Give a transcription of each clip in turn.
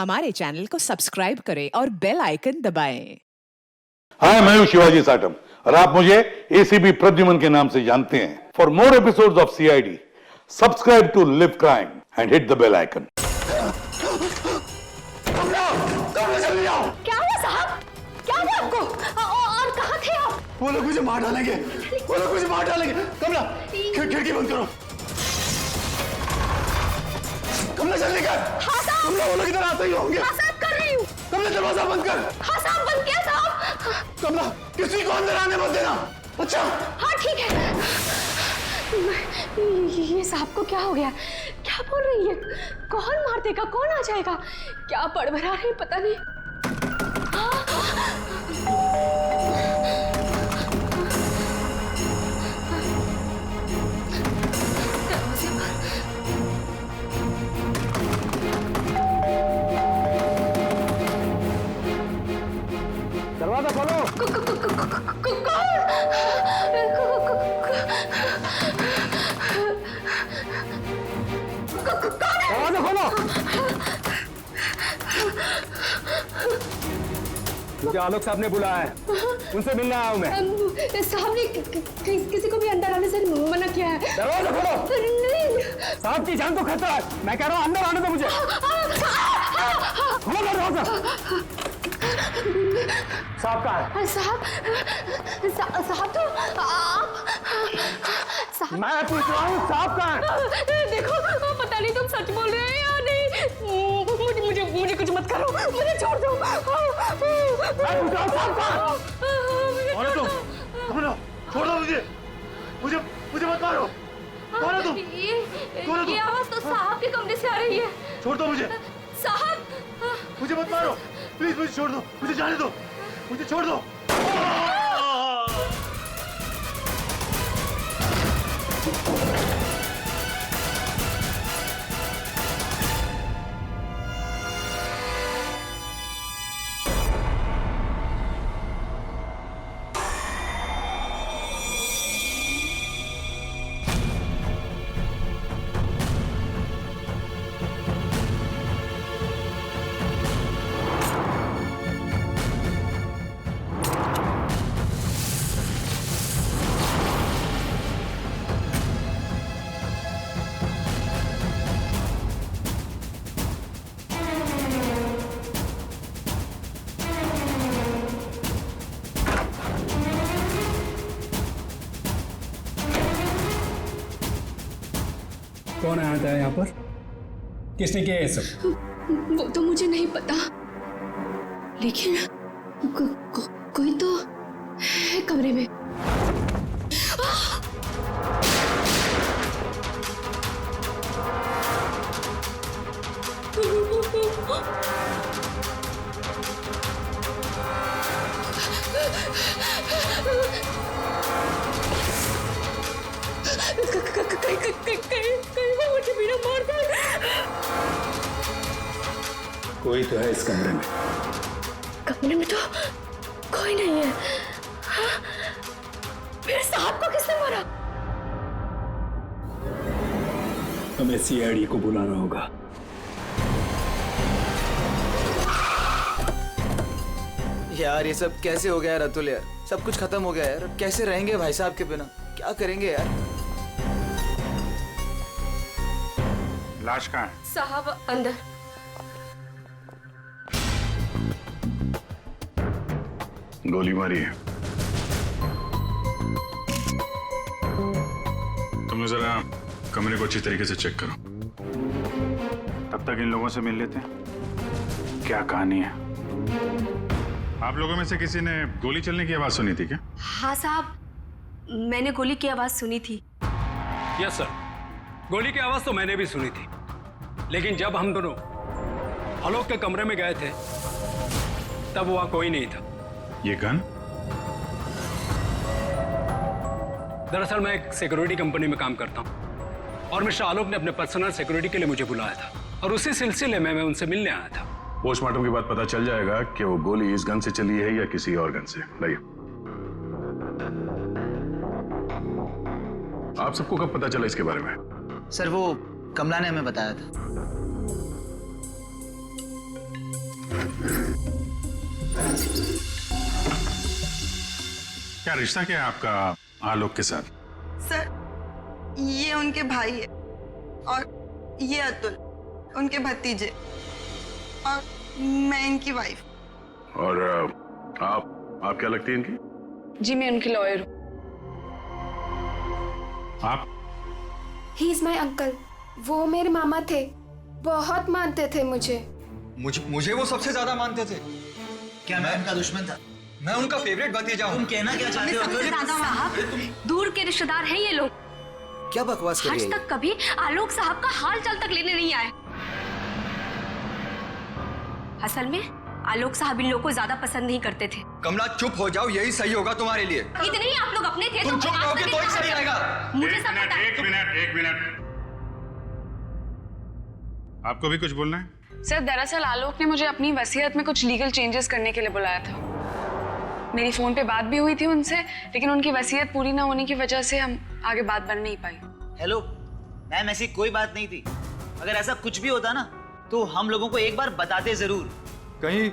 हमारे चैनल को सब्सक्राइब करें और बेल आइकन दबाएं। हाय, मैं हूं शिवाजी साटम और आप मुझे एसीपी प्रद्युमन के नाम से जानते हैं। For more episodes of CID, subscribe to live crime and hit the bell icon. क्या हुआ साहब? क्या हुआ आपको? और कहाँ थे आप? वो लोग मुझे मार डालेंगे, वो लोग मुझे मार डालेंगे। कमला, खिड़की बंद करो। कमला जल्दी कर। हाँ साहब। कमला, वो लोग इधर आते ही होंगे। हाँ साहब, कर रही हूँ। कमला, दरवाजा बंद कर। हाँ साहब, बंद किया साहब। कमला, किसी को अंदर आने मत देना। अच्छा? हाँ ठीक है। ये साहब को क्या हो गया? क्या बोल रही है? कौन मार देगा? कौन आ जाएगा? क्या बड़बड़ा रही, पता नहीं। दरवाजा खोलो। दरवाजा खोलो। मुझे आलोक साहब ने बुलाया है, उनसे मिलने आया हूं मैं। साहब ने किसी को भी अंदर आने से मना किया है। दरवाजा खोलो। नहीं। साहब की जान को खतरा है, मैं कह रहा हूं अंदर आने दो मुझे। खोलो दरवाजा। साहब कहाँ है? साहब तो आप साहब, मैं पूछ रहा हूँ साहब कहाँ है? देखो, पता नहीं तुम सच बोल रहे हैं या नहीं। मुझे कुछ मत करो, मुझे छोड़ दो। मैं पूछ रहा हूँ साहब कहाँ है? कौन है तुम? छोड़ दो मुझे मत मारो। कौन है तुम? ये आवाज तो साहब के कमरे से आ रही है। छोड़ दो मुझे। साहब, मुझे मत मारो, प्लीज मुझे छोड़ दो, मुझे जाने दो, मुझे छोड़ दो। कौन आया था यहाँ पर? किसने किया ये सब? वो तो मुझे नहीं पता, लेकिन कोई तो है कमरे में। कहीं वो मुझे भी ना मार दे। कोई तो है इस कमरे में। कमरे में तो कोई नहीं है। हाँ? फिर साहब को किसने मारा? हमें सीआईडी को बुलाना होगा। यार ये सब कैसे हो गया रतुल यार? सब कुछ खत्म हो गया यार। अब कैसे रहेंगे भाई साहब के बिना? क्या करेंगे यार? लाश कहाँ है? साहब अंदर। गोली मारी है। तुम जरा कमरे को अच्छी तरीके से चेक करो। तब तक इन लोगों से मिल लेते हैं। क्या कहानी है? आप लोगों में से किसी ने गोली चलने की आवाज सुनी थी क्या? हाँ साहब, मैंने गोली की आवाज सुनी थी। यस सर, गोली की आवाज तो मैंने भी सुनी थी, लेकिन जब हम दोनों आलोक के कमरे में गए थे तब वहां कोई नहीं था। ये गन? दरअसल मैं एक सिक्योरिटी कंपनी में काम करता हूं और मिस्टर आलोक ने अपने पर्सनल सिक्योरिटी के लिए मुझे बुलाया था और उसी सिलसिले में मैं उनसे मिलने आया था। पोस्टमार्टम के बाद पता चल जाएगा कि वो गोली इस गन से चली है या किसी और गन से। लाइए। आप सबको कब पता चला इसके बारे में? सर वो कमला ने हमें बताया था। क्या रिश्ता क्या है आपका आलोक के साथ? सर, ये उनके भाई है और ये अतुल उनके भतीजे और मैं इनकी वाइफ। और आप क्या लगती हैं इनकी? जी मैं उनकी लॉयर हूँ। आप? He is my uncle. वो मेरे मामा थे, बहुत मानते थे मुझे। मुझे वो सबसे ज्यादा मानते थे। क्या मैं उनका दुश्मन था? मैं उनका फेवरेट भतीजा हूँ। तुम कहना क्या चाहते हो? साहब दूर के रिश्तेदार हैं ये लोग। क्या बकवास कर रही आज है? तक कभी आलोक साहब का हाल चाल तक लेने नहीं आए। असल में आलोक साहब इन लोगों को ज्यादा पसंद नहीं करते थे। कमला चुप हो जाओ, यही सही होगा तुम्हारे लिए। इतने ही आप लोग अपने थे। तुम चुप रहोगे तो ही सही रहेगा। मुझे सब पता है। एक मिनट। आपको भी कुछ बोलना है? सर दरअसल आलोक ने मुझे अपनी वसीयत में कुछ लीगल चेंजेस करने के लिए बुलाया था। मेरी फोन पे बात भी हुई थी उनसे, लेकिन उनकी वसीयत पूरी ना होने की वजह से हम आगे बात बढ़ नहीं पाई। हेलो मैम, ऐसी कोई बात नहीं थी। अगर ऐसा कुछ भी होता ना तो हम लोगों को एक बार बताते जरूर। कहीं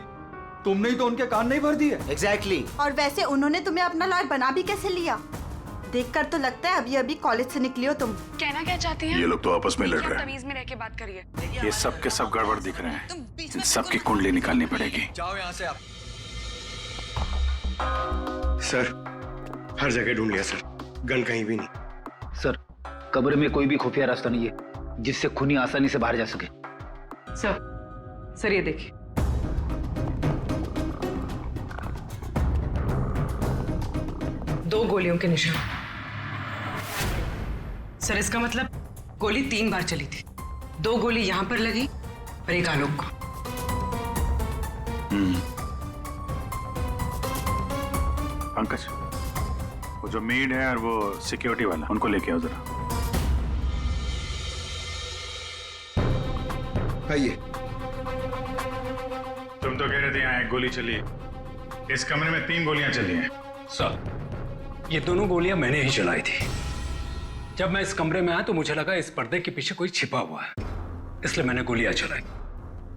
तुमने ही तो उनके कान नहीं भर दिए? एग्जैक्टली। और वैसे उन्होंने तुम्हें अपना लॉयर बना भी कैसे लिया? देखकर तो लगता है अभी अभी कॉलेज से निकली हो तुम। कहना क्या चाहती हैं? ये लोग तो आपस में लड़ रहे हैं। तमीज में रह के बात करिए। ये सब के सब गड़बड़ दिख रहे हैं। इन सबकी कुंडली निकालनी पड़ेगी। जाओ यहाँ से आप। सर हर जगह ढूंढ लिया सर, गन कहीं भी नहीं। सर कब्र में कोई भी खुफिया रास्ता नहीं है जिससे खूनी आसानी से बाहर जा सके। सर ये देखिए। दो गोलियों के निशान। सर इसका मतलब गोली 3 बार चली थी। 2 गोली यहाँ पर लगी और एक आलोक को। पंकज, वो जो मेड है और वो सिक्योरिटी वाला, उनको लेके आओ जरा। आइए। तुम तो कह रहे थे यहाँ 1 गोली चली है, इस कमरे में 3 गोलियां चली हैं। सर ये दोनों गोलियां मैंने ही चलाई थी। जब मैं इस कमरे में आया तो मुझे लगा इस पर्दे के पीछे कोई छिपा हुआ है, इसलिए मैंने गोलियां चलाई।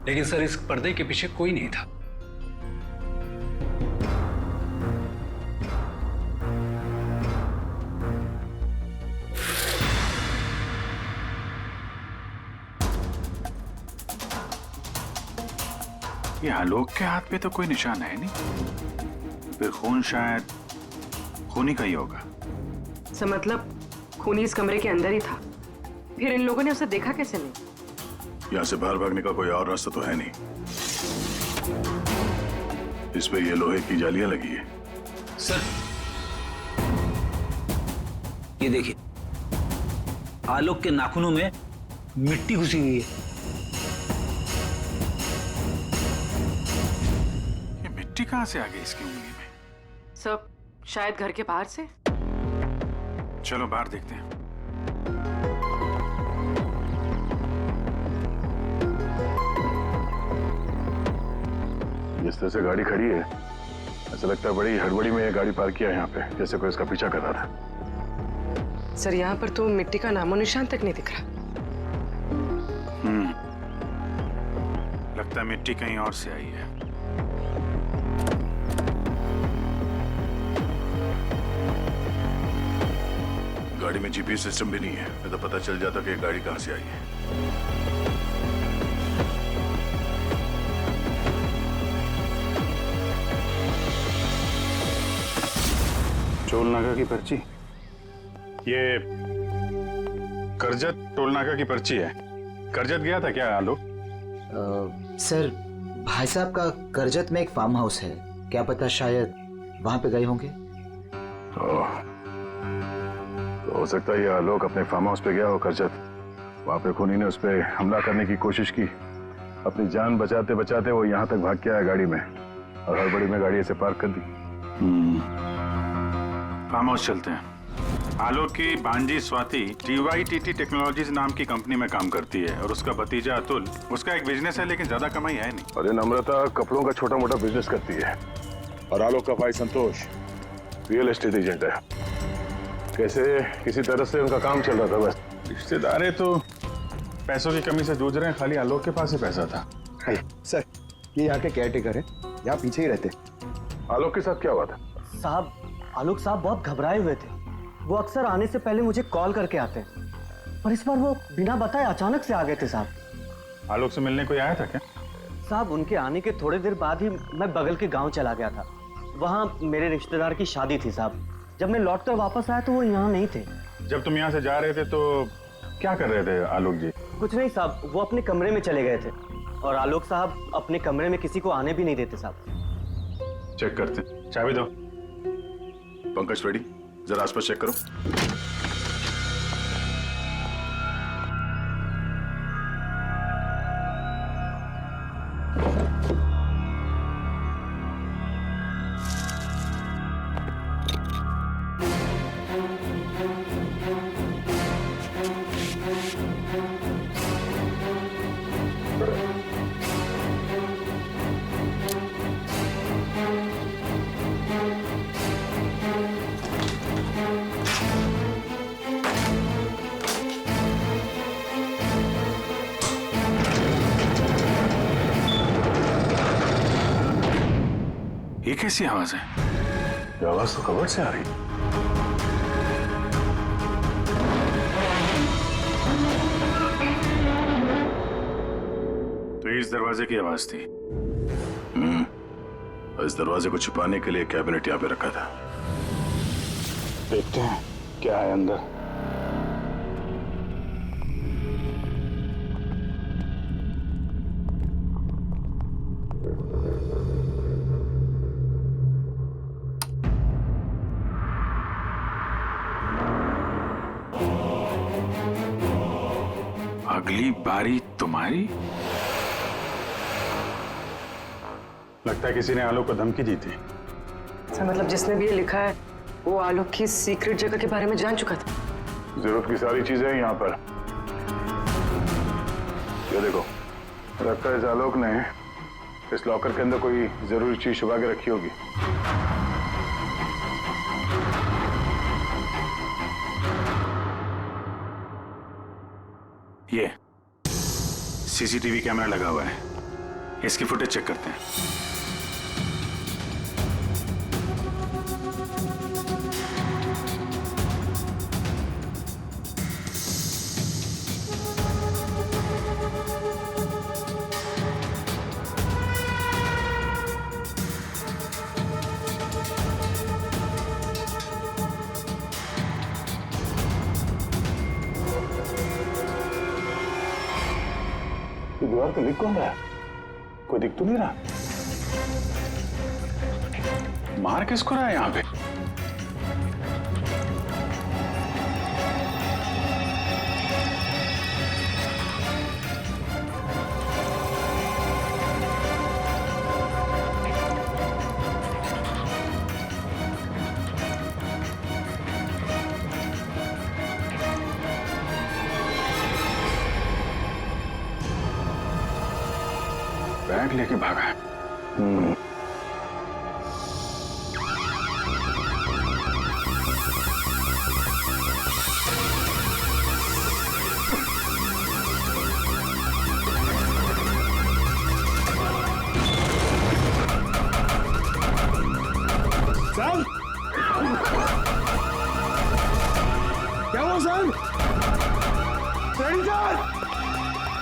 लेकिन सर इस पर्दे के पीछे कोई नहीं था। ये आलोक के हाथ पे तो कोई निशान है नहीं, फिर खून शायद खूनी का ही होगा। सर मतलब खूनी इस कमरे के अंदर ही था, फिर इन लोगों ने उसे देखा कैसे नहीं? यहाँ से बाहर भागने का कोई और रास्ता तो है नहीं। इस पे ये लोहे की जालियां लगी है। सर ये देखिए, आलोक के नाखूनों में मिट्टी घुसी हुई है। ये मिट्टी कहाँ से आ गई इसकी उंगली में? सब शायद घर के बाहर से। चलो बाहर देखते हैं। जिस तरह से गाड़ी खड़ी है, ऐसा लगता है बड़ी हड़बड़ी में ये गाड़ी पार्क किया है यहाँ पे, जैसे कोई इसका पीछा कर रहा था। सर यहाँ पर तो मिट्टी का नामो निशान तक नहीं दिख रहा। लगता है मिट्टी कहीं और से आई है। गाड़ी में जीपीएस सिस्टम भी नहीं है, नहीं तो पता चल जाता कि गाड़ी कहां से आई है। टोल नाका की पर्ची, ये करजत टोल नाका की पर्ची है। करजत गया था क्या आलोक? सर भाई साहब का करजत में एक फार्म हाउस है, क्या पता शायद वहां पे गए होंगे। तो हो सकता है ये आलोक अपने फार्म हाउस पे गया हो करजत। वहां पे खूनी ने उस पर हमला करने की कोशिश की, अपनी जान बचाते बचाते वो यहाँ तक भाग के आया गाड़ी में, और हड़बड़ी में गाड़ी ऐसे पार्क कर दी। फार्म हाउस चलते हैं। आलोक की भांजी स्वाति TYTT टेक्नोलॉजीज नाम की कंपनी में काम करती है, और उसका भतीजा अतुल, उसका एक बिजनेस है लेकिन ज्यादा कमाई है नहीं। अरे नम्रता कपड़ों का छोटा मोटा बिजनेस करती है, और आलोक का भाई संतोष रियल एस्टेट एजेंट है। कैसे किसी तरह से उनका काम चल रहा था बस। रिश्तेदार तो पैसों की कमी से जूझ रहे हैं, खाली आलोक के पास ही पैसा था। सर ये यहाँ के केयरटेकर है, यहाँ पीछे ही रहते। आलोक के साथ क्या हुआ था? साहब आलोक साहब बहुत घबराए हुए थे। वो अक्सर आने से पहले मुझे कॉल करके आते हैं, पर इस बार वो बिना बताए अचानक से आ गए थे साहब। आलोक से मिलने कोई आया था क्या? साहब उनके आने के थोड़ी देर बाद ही मैं बगल के गांव चला गया था। वहाँ मेरे रिश्तेदार की शादी थी साहब। जब मैं लौट कर वापस आया तो वो यहाँ नहीं थे। जब तुम यहाँ से जा रहे थे तो क्या कर रहे थे आलोक जी? कुछ नहीं साहब, वो अपने कमरे में चले गए थे और आलोक साहब अपने कमरे में किसी को आने भी नहीं देते साहब। चेक करते, चाबी दो। पंकज रेडी, जरा आसपास चेक करो। ये कैसी आवाज है? ये आवाज तो कबर्ड से आ रही। तो इस दरवाजे की आवाज थी। इस दरवाजे को छुपाने के लिए कैबिनेट यहाँ पे रखा था। देखते हैं क्या है अंदर। अगली बारी तुम्हारी। लगता है किसी ने आलोक को धमकी दी थी। अच्छा, मतलब जिसने भी ये लिखा है वो आलोक की सीक्रेट जगह के बारे में जान चुका था। जरूरत की सारी चीजें हैं यहाँ पर। ये देखो, लगता है इस आलोक ने इस लॉकर के अंदर कोई जरूरी चीज छुपा के रखी होगी। ये सीसीटीवी कैमरा लगा हुआ है, इसकी फुटेज चेक करते हैं। दीवार पे लिख कौन रहा है? कोई दिख तो नहीं रहा। मार किसको रहा है यहाँ पे? बैग लेके भागा है। सर, क्या हुआ सर?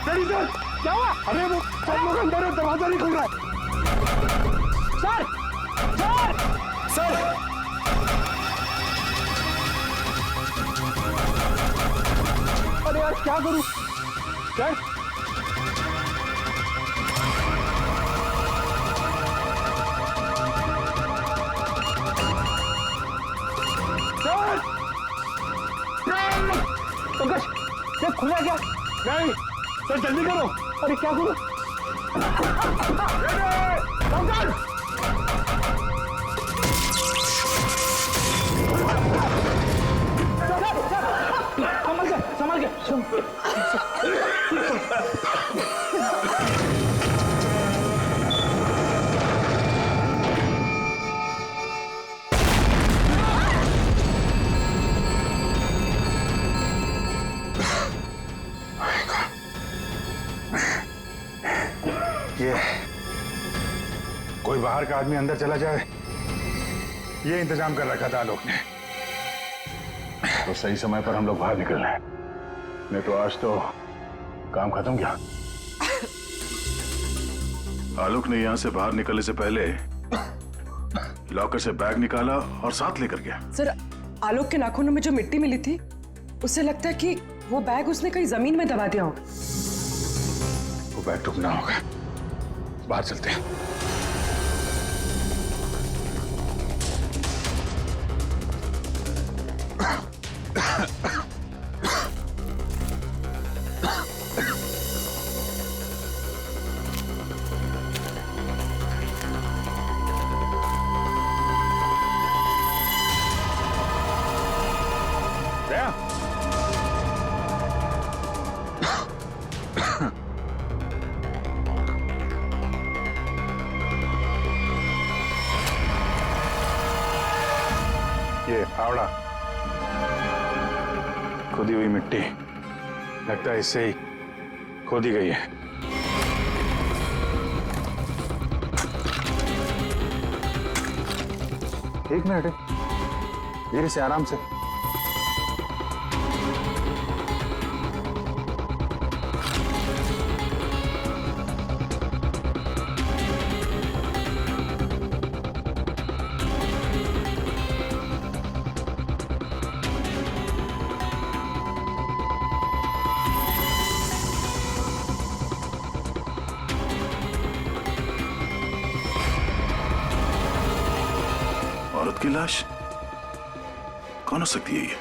रेडी सर, क्या हुआ? अरे वो सब लोग अंदर है, दरवाजा नहीं खुल रहा है। सर, सर, सर, अरे यार क्या करूं? सर, पंकज, ये खुला क्या? नहीं सर, जल्दी करो। अरे क्या करो? पंकज, संभल के। ये कोई बाहर का आदमी अंदर चला जाए ये इंतजाम कर रखा था आलोक ने। तो सही समय पर हम लोग बाहर निकल रहे हैं, नहीं तो आज तो काम खत्म गया। आलोक ने यहां से बाहर निकलने से पहले लॉकर से बैग निकाला और साथ लेकर गया। सर, आलोक के नाखूनों में जो मिट्टी मिली थी, उससे लगता है कि वो बैग उसने कहीं जमीन में दबा दिया होगा। वो बैग टूटना होगा, बाहर चलते हैं। ये फावड़ा, खोदी हुई मिट्टी, लगता है इससे ही खोदी गई है। एक मिनट, धीरे से, आराम से। औरत की लाश कौन हो सकती है ये?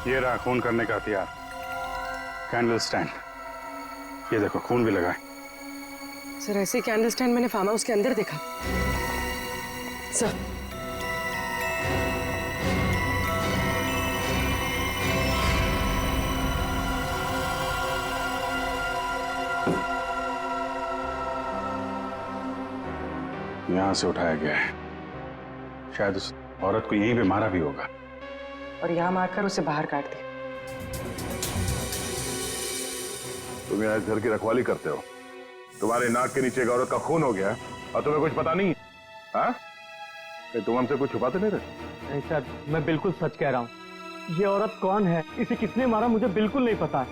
ये रहा खून करने का हथियार, कैंडल स्टैंड। ये देखो, खून भी लगा है। सर, ऐसे कैंडल स्टैंड मैंने फार्म हाउस के अंदर देखा। सर, यहां से उठाया गया है, शायद उस औरत को यहीं पे मारा भी होगा और यहाँ मारकर उसे बाहर काट दिया। तुम यहाँ इस घर की रखवाली करते हो, तुम्हारे नाक के नीचे एक औरत का खून हो गया और तुम्हें कुछ पता नहीं? हाँ? तुम हमसे कुछ छुपाते नहीं रहे? नहीं सर, मैं बिल्कुल सच कह रहा हूँ। ये औरत कौन है, इसे किसने मारा, मुझे बिल्कुल नहीं पता है।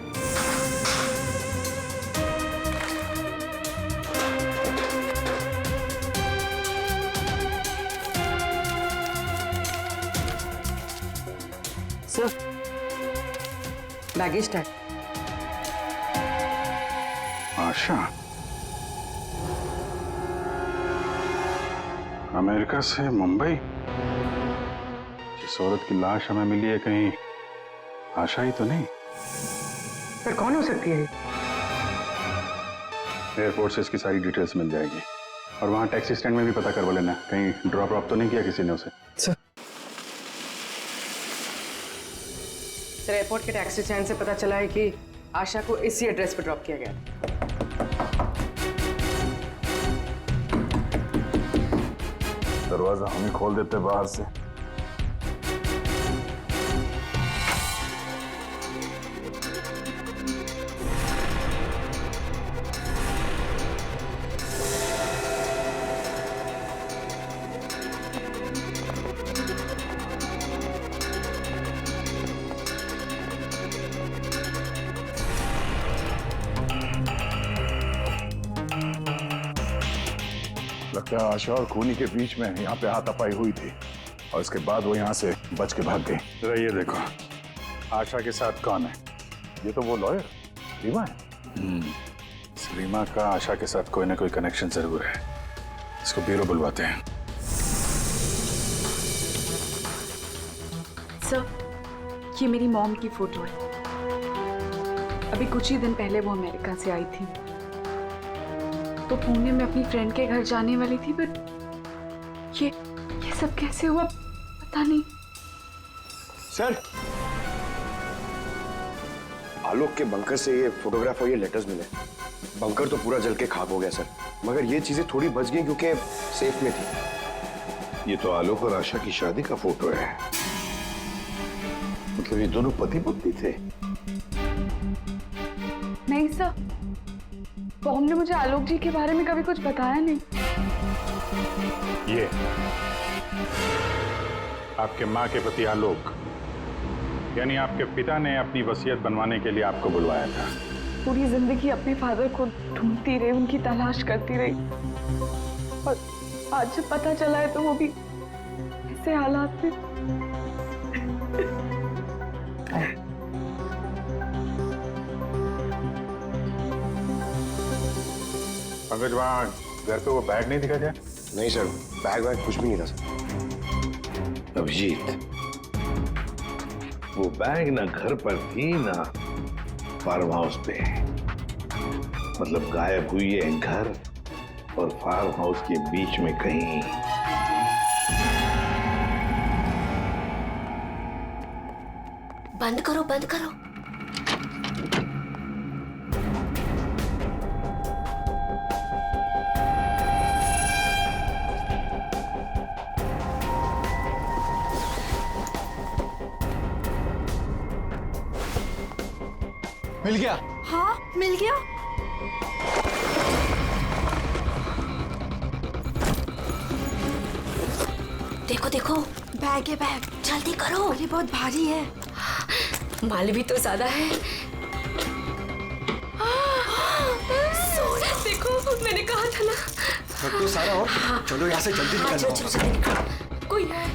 Sir, baggage tag. Asha America से मुंबई। जिस औरत की लाश हमें मिली है, कहीं आशा ही तो नहीं? सर, कौन हो सकती है? एयरपोर्ट से इसकी सारी डिटेल्स मिल जाएगी और वहां टैक्सी स्टैंड में भी पता करवा लेना, कहीं ड्रॉप ड्रॉप तो नहीं किया किसी ने उसे। सर, एयरपोर्ट के टैक्सी स्टैंड से पता चला है कि आशा को इसी एड्रेस पर ड्रॉप किया गया। दरवाजा हम ही खोल देते बाहर से। लगता है आशा और खूनी के बीच में यहाँ पे हाथापाई हुई थी और इसके बाद वो यहाँ से बच के भाग गई। जरा ये देखो, आशा के साथ कौन है? ये तो वो लॉयर रीमा है। रीमा का आशा के साथ कोई ना कोई कनेक्शन जरूर है। इसको ब्यूरो बुलवाते हैं। सर, ये मेरी मॉम की फोटो है। अभी कुछ ही दिन पहले वो अमेरिका से आई थी, तो पुणे में अपनी फ्रेंड के घर जाने वाली थी, बट ये सब कैसे हुआ पता नहीं। सर, आलोक के बंकर से ये फोटोग्राफ और ये लेटर्स मिले। बंकर तो पूरा जल के खाक हो गया सर, मगर ये चीजें थोड़ी बच गई क्योंकि सेफ में थी। ये तो आलोक और आशा की शादी का फोटो है। मतलब ये दोनों पति पत्नी थे? नहीं सर, बॉम ने मुझे आलोक जी के बारे में कभी कुछ बताया नहीं। ये आपके माँ के पति आलोक, यानी आपके पिता ने अपनी वसीयत बनवाने के लिए आपको बुलवाया था। पूरी जिंदगी अपने फादर को ढूंढती रही, उनकी तलाश करती रही, और आज जब पता चला है तो वो भी ऐसे हालात में। पंकज, वहाँ घर पे वो बैग नहीं दिखा क्या? नहीं सर, बैग वैग कुछ भी नहीं था सर। अभिजीत, वो बैग ना घर पर थी ना फार्म हाउस पे। मतलब गायब हुई है घर और फार्म हाउस के बीच में कहीं। बंद करो, बंद करो। मिल गया? हाँ, मिल गया। देखो देखो, बैग है बैग, जल्दी करो। ये बहुत भारी है, माल भी तो ज्यादा है। देखो, मैंने कहा था ना। तो सारा और चलो यहाँ से जल्दी निकलना। कोई है?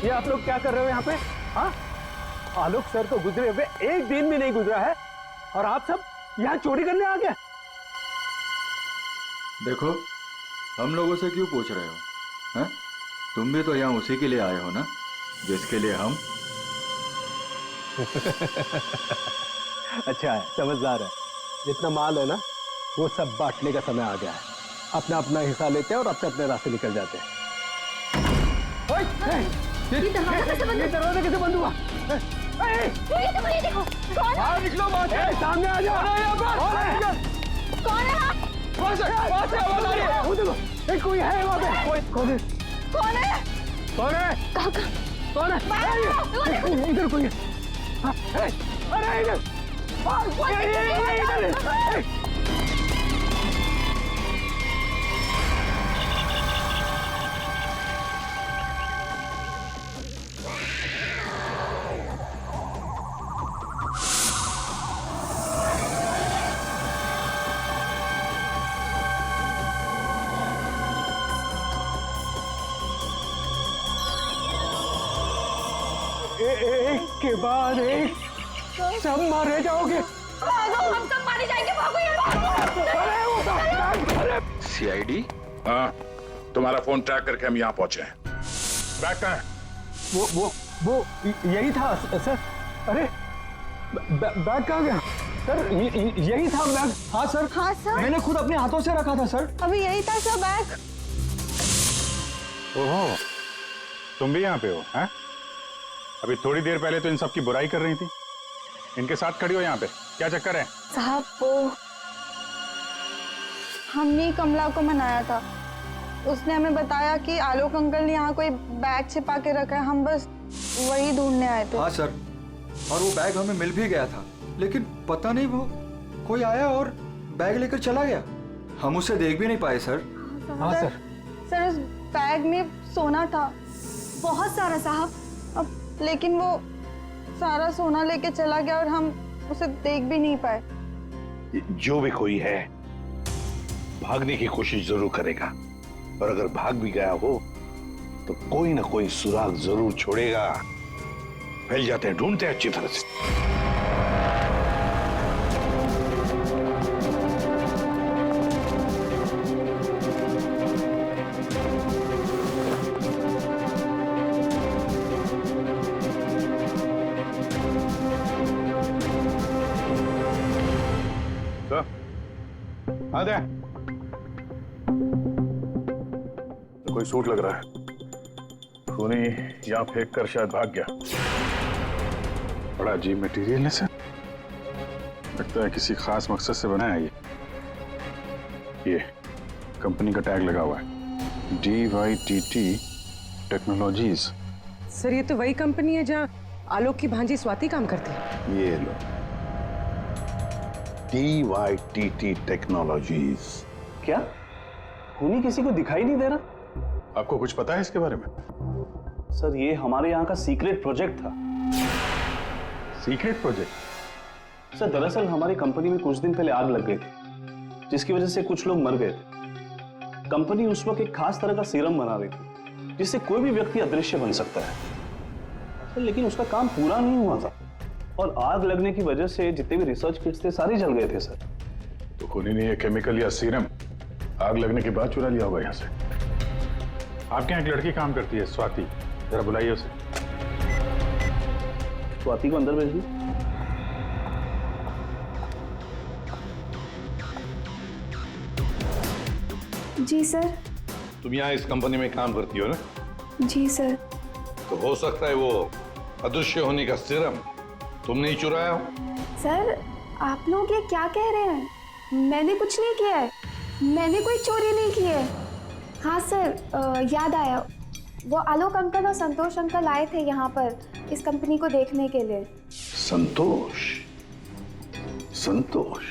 ये आप लोग क्या कर रहे हो यहाँ पे? हाँ, आलोक सर तो गुजरे हुए एक दिन भी नहीं गुजरा है और आप सब यहाँ चोरी करने आ गए। देखो, हम लोगों से क्यों पूछ रहे हो? हैं? तुम भी तो यहाँ उसी के लिए आए हो ना, जिसके लिए हम। अच्छा है, समझदार है। जितना माल है ना, वो सब बांटने का समय आ गया है। अपना अपना हिस्सा लेते हैं और अपने अपने रास्ते निकल जाते हैं। ये दरवाजा कैसे बंद हुआ? ये देखो, कौन है? निकलो, सामने आ जाओ। कौन है? कोई है वहाँ पे? कौन है? कौन है? कौन है? कौन है? इधर कोई है। अरे इधर। एक के बाद एक सब मारे जाओगे। भागो, हम सब मारे जाएंगे। भागो यार। सीआईडी? हाँ, तुम्हारा फोन ट्रैक करके हम यहाँ पहुंचे हैं। बैग कहाँ है? वो यही था सर। अरे बैग कहाँ गया? सर यही था बैग। हाँ सर। हाँ सर, मैंने खुद अपने हाथों से रखा था सर। अभी यही था सर बैग। ओहो, तुम भी यहाँ पे हो? हैं? अभी थोड़ी देर पहले तो इन सब की बुराई कर रही थी, इनके साथ खड़ी हो यहाँ पे, क्या चक्कर है? साहब, वो हमने कमला को मनाया था। उसने हमें बताया कि आलोक अंकल ने यहाँ कोई बैग छिपा के रखा है। हम बस वही ढूंढने आए थे। हाँ सर, और वो बैग हमें मिल भी गया था, लेकिन पता नहीं वो कोई आया और बैग लेकर चला गया। हम उसे देख भी नहीं पाए सर। हाँ सर। सर, उस बैग में सोना था, बहुत सारा साहब। अब लेकिन वो सारा सोना लेके चला गया और हम उसे देख भी नहीं पाए। जो भी कोई है भागने की कोशिश जरूर करेगा, और अगर भाग भी गया हो तो कोई ना कोई सुराग जरूर छोड़ेगा। फैल जाते हैं, ढूंढते हैं अच्छी तरह से। आ दे। कोई सूट लग रहा है, खूनी यहाँ फेंक कर शायद भाग गया। बड़ा अजीब मटेरियल है सर। लगता है किसी खास मकसद से बनाया है ये कंपनी का टैग लगा हुआ है DYTT टेक्नोलॉजीज। सर ये तो वही कंपनी है जहाँ आलोक की भांजी स्वाति काम करती है। ये लो, DYTT टेक्नोलॉजीज। क्या खूनी किसी को दिखाई नहीं दे रहा? आपको कुछ पता है इसके बारे में? सर ये हमारे यहाँ का सीक्रेट प्रोजेक्ट था। Secret project? सर दरअसल हमारी कंपनी में कुछ दिन पहले आग लग गई थी, जिसकी वजह से कुछ लोग मर गए थे। कंपनी उस वक्त एक खास तरह का सीरम बना रही थी, जिससे कोई भी व्यक्ति अदृश्य बन सकता है। सर लेकिन उसका काम पूरा नहीं हुआ था, और आग लगने की वजह से जितने भी रिसर्च किट्स थे सारे जल गए थे। सर तो खूनी ने ये केमिकल या सीरम आग लगने के बाद चुरा लिया होगा यहाँ से। आपके यहाँ एक लड़की काम करती है, स्वाति, जरा बुलाइए उसे। स्वाति को अंदर भेजिए। जी सर। तुम यहाँ इस कंपनी में काम करती हो ना? जी सर। तो हो सकता है वो अदृश्य होने का सीरम तुमने ही चुराया हो। सर आप लोग ये क्या कह रहे हैं? मैंने कुछ नहीं किया है, मैंने कोई चोरी नहीं की है। हाँ सर याद आया, वो आलोक अंकल और संतोष अंकल आए थे यहाँ पर इस कंपनी को देखने के लिए। संतोष? संतोष?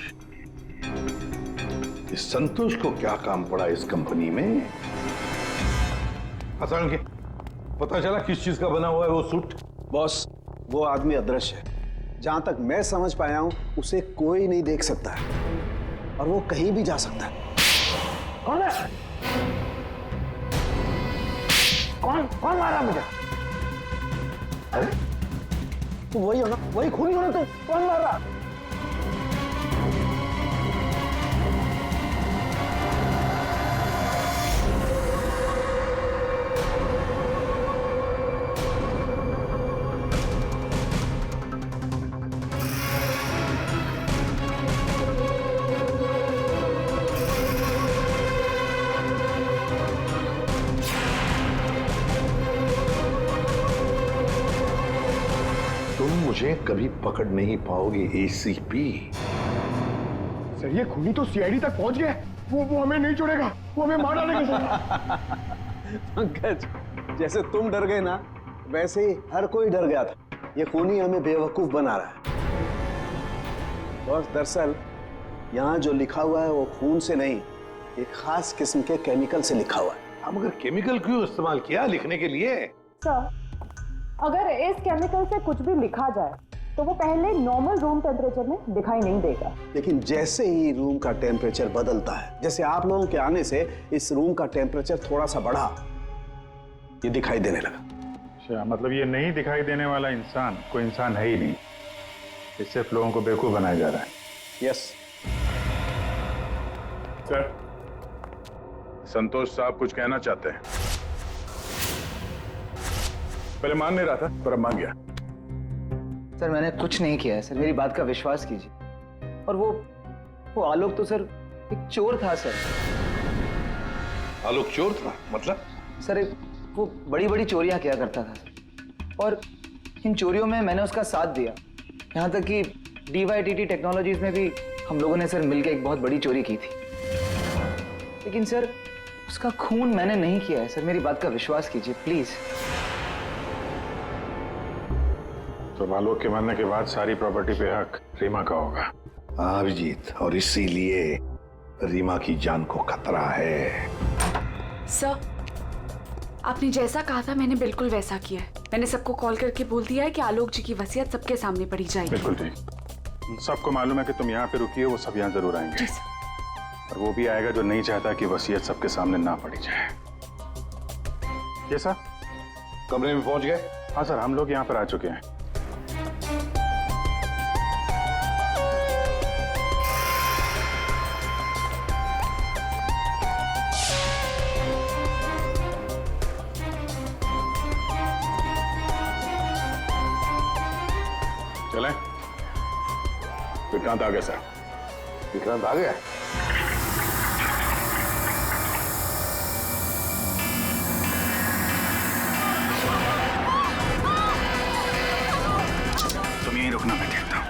इस संतोष को क्या काम पड़ा इस कंपनी में? अचानक के पता चला किस चीज का बना हुआ है वो सूट? बॉस वो आदमी अदृश्य है, जहां तक मैं समझ पाया हूं उसे कोई नहीं देख सकता है और वो कहीं भी जा सकता है। कौन है? कौन मारा मुझे? अरे तो वही हो ना, वही खूनी हो ना। तो कौन मार रहा? मुझे कभी पकड़ नहीं पाओगे ACP। सर ये खूनी तो CID तक पहुंच गया। वो हमें नहीं छोड़ेगा, वो हमें मार डालेगा। पंकज जैसे तुम डर गए ना, वैसे ही हर कोई डर गया था। ये खूनी हमें बेवकूफ बना रहा है। और दरअसल यहाँ जो लिखा हुआ है वो खून से नहीं, एक खास किस्म के केमिकल से लिखा हुआ है। हम अगर केमिकल क्यों इस्तेमाल किया लिखने के लिए? सर अगर इस केमिकल से कुछ भी लिखा जाए तो वो पहले नॉर्मल रूम टेम्परेचर में दिखाई नहीं देगा, लेकिन जैसे ही रूम का टेम्परेचर बदलता है, जैसे आप लोगों के आने से इस रूम का टेम्परेचर थोड़ा सा बढ़ा, ये दिखाई देने लगा। अच्छा, मतलब ये नहीं दिखाई देने वाला इंसान कोई इंसान है ही नहीं, ये सिर्फ लोगों को बेवकूफ बनाया जा रहा है। यस सर, संतोष साहब कुछ कहना चाहते हैं। पहले मान नहीं रहा था पर अब मान गया। सर मैंने कुछ नहीं किया है सर, मेरी बात का विश्वास कीजिए। और वो आलोक तो सर एक चोर था सर। आलोक चोर था? मतलब? सर वो बड़ी बड़ी चोरियां किया करता था और इन चोरियों में मैंने उसका साथ दिया। यहाँ तक कि DYTT टेक्नोलॉजीज में भी हम लोगों ने सर मिलकर एक बहुत बड़ी चोरी की थी। लेकिन सर उसका खून मैंने नहीं किया है सर, मेरी बात का विश्वास कीजिए प्लीज। तो आलोक के मरने के बाद सारी प्रॉपर्टी पे हक रीमा का होगा। हाँ अभिजीत, और इसीलिए रीमा की जान को खतरा है। सर आपने जैसा कहा था मैंने बिल्कुल वैसा किया है। मैंने सबको कॉल करके बोल दिया है कि आलोक जी की वसीयत सबके सामने पढ़ी जाएगी। बिल्कुल ठीक। सबको मालूम है कि तुम यहाँ पे रुकी हो, वो सब यहाँ जरूर आएंगे। जी सर। और वो भी आएगा जो नहीं चाहता कि वसीयत सबके सामने ना पढ़ी जाए। ये सर कमरे में पहुंच गए? हाँ सर, हम लोग यहाँ पर आ चुके हैं। चलें? विक्रांत आ गया सर। विक्रांत आ गया? तुम यहीं रुकना, मैं देखता हूँ।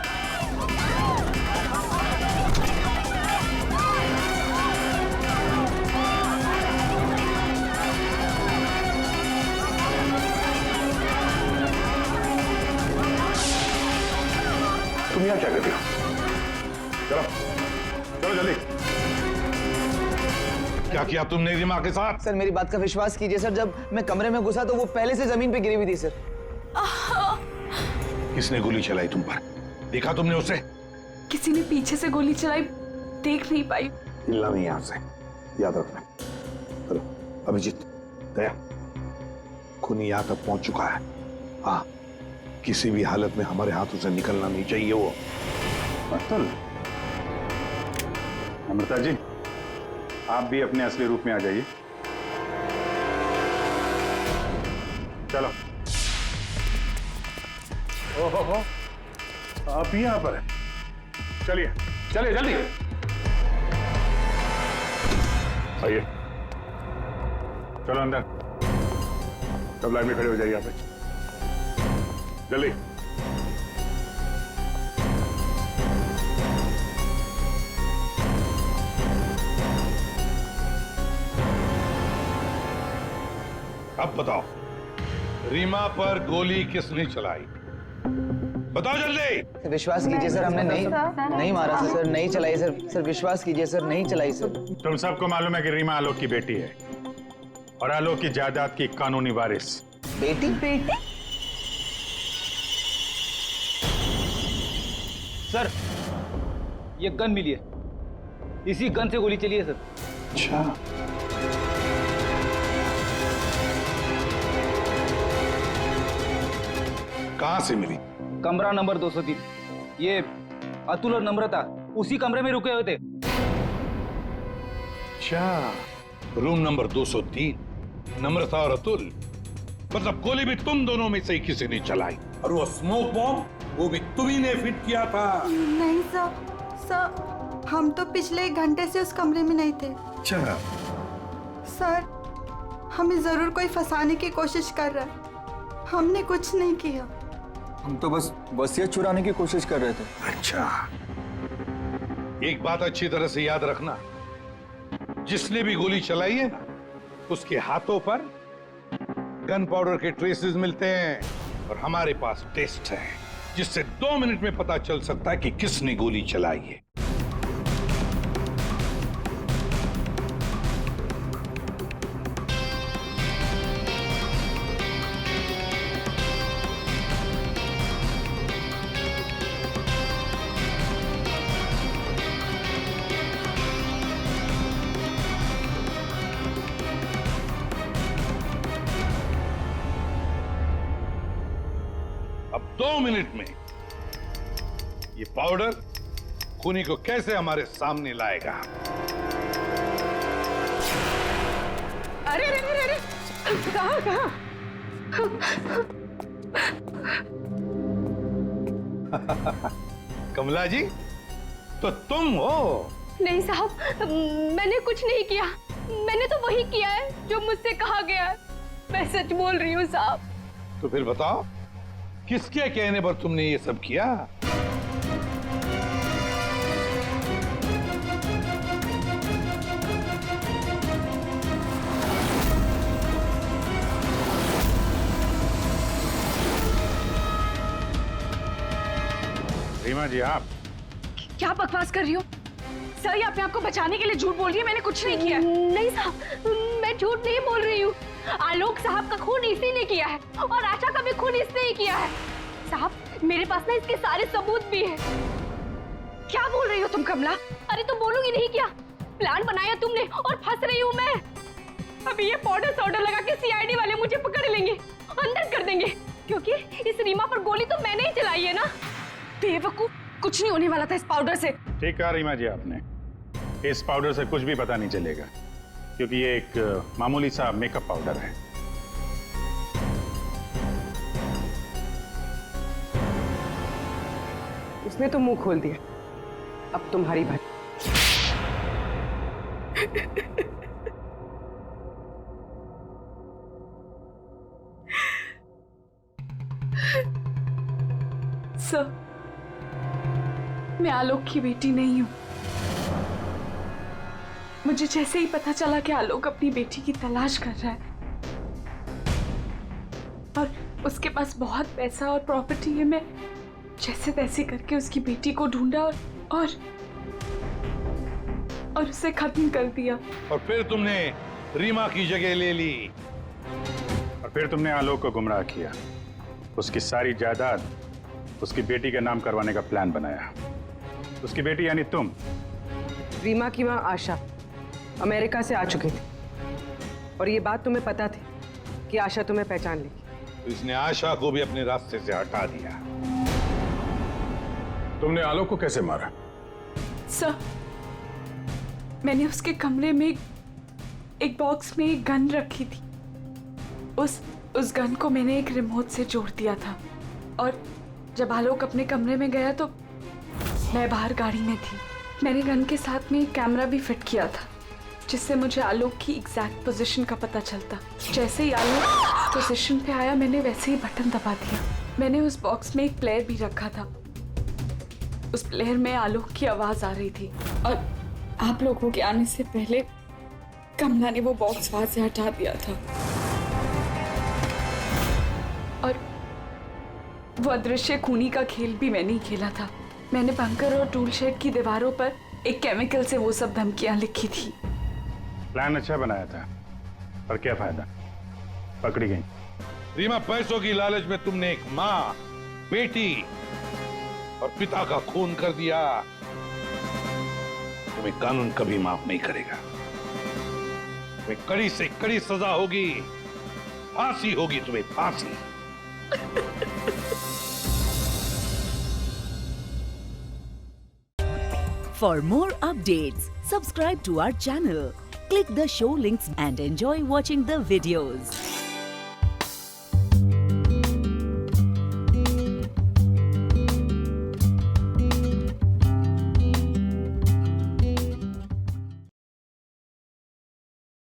तुम यहाँ क्या करते हो? चलो चलो जल्दी। क्या किया तुमने रीमा के साथ? सर मेरी बात का विश्वास कीजिए सर, जब मैं कमरे में घुसा तो वो पहले से जमीन पे गिरी हुई थी सर। किसने गोली चलाई तुम पर? देखा तुमने उसे? किसी ने पीछे से गोली चलाई, देख नहीं पाई। हिलना नहीं यहाँ से, याद रखना। चलो अभिजीत, दया, खूनी यहाँ तक पहुंच चुका है। हाँ, किसी भी हालत में हमारे हाथों से निकलना नहीं चाहिए वो। अतुल, अमृता जी, आप भी अपने असली रूप में आ जाइए। चलो। ओहो, आप भी यहाँ पर हैं। चलिए चलिए जल्दी आइए। चलो अंदर, सब लाइन में खड़े हो जाइए यहाँ पे, जल्दी। अब बताओ, रीमा पर गोली किसने चलाई? बताओ जल्दी। विश्वास कीजिए सर, हमने नहीं मारा सर, नहीं चलाई सर। सर विश्वास कीजिए सर, नहीं चलाई सर। तुम सबको मालूम है कि रीमा आलोक की बेटी है और आलोक की जायदाद की कानूनी वारिस। बेटी? बेटी? सर ये गन मिली है, इसी गन से गोली चली है सर। अच्छा, कहां से मिली? कमरा नंबर 203। ये अतुल और नम्रता उसी कमरे में रुके हुए थे। अच्छा, रूम नंबर 203, नम्रता और अतुल। मतलब गोली भी तुम दोनों में से ही किसी ने चलाई, और वो स्मोक बॉम्ब वो भी तुम्ही ने फिट किया था। नहीं सर, हम तो पिछले 1 घंटे से उस कमरे में नहीं थे। अच्छा सर, हमें जरूर कोई फंसाने की कोशिश कर रहा है, हमने कुछ नहीं किया। हम तो बस वसीयत चुराने की कोशिश कर रहे थे। अच्छा, एक बात अच्छी तरह से याद रखना, जिसने भी गोली चलाई है ना, उसके हाथों पर गन पाउडर के ट्रेसेस मिलते हैं और हमारे पास टेस्ट है, जिससे 2 मिनट में पता चल सकता है कि किसने गोली चलाई है। अब 2 मिनट में ये पाउडर खूनी को कैसे हमारे सामने लाएगा? अरे अरे अरे अरे, कहाँ? कमला जी, तो तुम हो? नहीं साहब, मैंने कुछ नहीं किया। मैंने तो वही किया है जो मुझसे कहा गया है। मैं सच बोल रही हूँ साहब। तो फिर बताओ, किसके कहने पर तुमने ये सब किया? रीमा जी, आप क्या बकवास कर रही हो? सर ये अपने आप को बचाने के लिए झूठ बोल रही है, मैंने कुछ नहीं किया। नहीं साहब, मैं झूठ नहीं बोल रही हूँ। आलोक साहब का खून इसी ने किया है और आशा का भी खून इसने ही किया है। साहब मेरे पास ना इसके सारे सबूत भी हैं। क्या बोल रही हो तुम कमला? अरे तो बोलूंगी नहीं क्या? प्लान बनाया तुमने और फंस रही हूँ मैं। अभी ये पाउडर लगा के सीआईडी वाले मुझे पकड़ लेंगे, अंदर कर देंगे, क्योंकि इस रीमा पर गोली तो मैंने ही चलाई है ना। बेवकूफ, कुछ नहीं होने वाला था इस पाउडर से। ठीक कहा रीमा जी आपने, इस पाउडर से कुछ भी पता नहीं चलेगा, क्योंकि ये एक मामूली सा मेकअप पाउडर है। उसने तो मुंह खोल दिया, अब तुम्हारी बात। सर, मैं आलोक की बेटी नहीं हूं। मुझे जैसे ही पता चला कि आलोक अपनी बेटी की तलाश कर रहा है और उसके पास बहुत पैसा और प्रॉपर्टी है, जैसे तैसे करके उसकी बेटी को ढूंढा और उसे खत्म कर दिया। और फिर तुमने रीमा की जगह ले ली। और फिर तुमने आलोक को गुमराह किया, उसकी सारी जायदाद उसकी बेटी के नाम करवाने का प्लान बनाया। उसकी बेटी यानी तुम। रीमा की मां आशा अमेरिका से आ चुकी थी और ये बात तुम्हें पता थी कि आशा तुम्हें पहचान लेगी। तो इसने आशा को भी अपने रास्ते से हटा दिया। तुमने आलोक को कैसे मारा? सर, मैंने उसके कमरे में एक बॉक्स में एक गन रखी थी। उस गन को मैंने एक रिमोट से जोड़ दिया था और जब आलोक अपने कमरे में गया तो मैं बाहर गाड़ी में थी। मैंने गन के साथ में एक कैमरा भी फिट किया था जिससे मुझे आलोक की एग्जैक्ट पोजीशन का पता चलता। जैसे ही आलोक पोजीशन पे आया मैंने वैसे ही बटन दबा दिया। मैंने उस बॉक्स में एक प्लेयर भी रखा था। उस प्लेयर में आलोक की आवाज आ रही थी और आप लोगों के आने से पहले कमला ने वो बॉक्स वहां से हटा दिया था और वो अदृश्य खूनी का खेल भी मैंने ही खेला था। मैंने बंकर और टूल शेड की दीवारों पर एक केमिकल से वो सब धमकियां लिखी थी। प्लान अच्छा बनाया था, पर क्या फायदा, पकड़ी गई। रीमा, पैसों की लालच में तुमने एक माँ, बेटी और पिता का खून कर दिया। तुम्हें कानून कभी माफ नहीं करेगा। तुम्हें कड़ी से कड़ी सजा होगी, फांसी होगी तुम्हें, फांसी। For more updates, subscribe to our channel, click the show links and enjoy watching the videos.